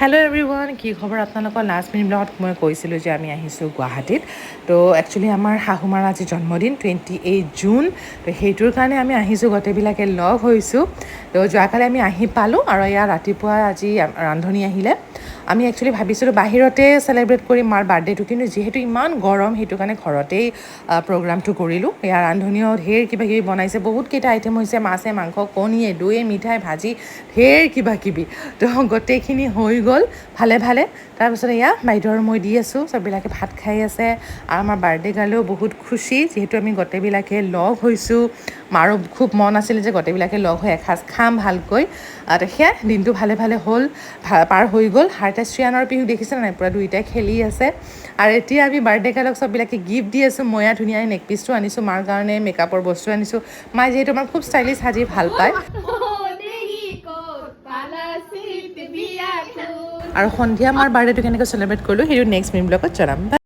Hello' everyone, কি খবৰ আপোনালোকৰ? লাষ্ট মিনিট ব্লগত মই কৈছিলোঁ যে আমি আহিছোঁ গুৱাহাটীত। তো একচুৱেলি আমাৰ শাহুমাৰ আজি জন্মদিন 28 জুন। তো সেইটোৰ কাৰণে আমি আহিছোঁ, গোটেইবিলাকে লগ হৈছোঁ। তো যোৱাকালি আমি আহি পালোঁ আৰু ইয়াৰ ৰাতিপুৱা আজি ৰান্ধনি আহিলে। আমি একচুৱেলি ভাবিছিলোঁ বাহিৰতে চেলিব্ৰেট কৰিম মাৰ বাৰ্থডেটো, কিন্তু যিহেতু ইমান গৰম সেইটো কাৰণে ঘৰতেই প্ৰগ্ৰামটো কৰিলোঁ। ইয়াৰ ৰান্ধনিও ঢেৰ কিবাকিবি বনাইছে, বহুতকেইটা আইটেম হৈছে, মাছে মাংস কণীয়ে দৈয়ে মিঠাই ভাজি ঢেৰ কিবাকিবি। তো গোটেইখিনি হৈ গ'ল ভালে ভালে। তাৰপিছত এয়া বাইদেউ আৰু মই দি আছোঁ, চববিলাকে ভাত খাই আছে। আৰু আমাৰ বাৰ্থডে গালেও বহুত খুচি, যিহেতু আমি গোটেইবিলাকে লগ হৈছোঁ। মাৰো খুব মন আছিলে যে গোটেইবিলাকে লগ হৈ এসাঁজ খাম ভালকৈ। সেয়া দিনটো ভালে ভালে হ'ল, পাৰ হৈ গ'ল। হাৰ্টে শ্ৰিয়ানৰ পিহু দেখিছে নাই, পূৰা দুইটাই খেলি আছে। আৰু এতিয়া আমি বাৰ্থডে গালক চববিলাকে গিফ্ট দি আছোঁ। ময়া ধুনীয়া নেকপিচটো আনিছোঁ মাৰ কাৰণে, মেকআপৰ বস্তু আনিছোঁ। মায়ে যিহেতু আমাৰ খুব ষ্টাইলিছ সাজি ভাল পায়। আৰু সন্ধিয়া আমাৰ বাৰ্থডেটো কেনেকৈ চেলিব্ৰেট কৰিলোঁ সেইটো নেক্সট মিনিট ব্লগত জনাম।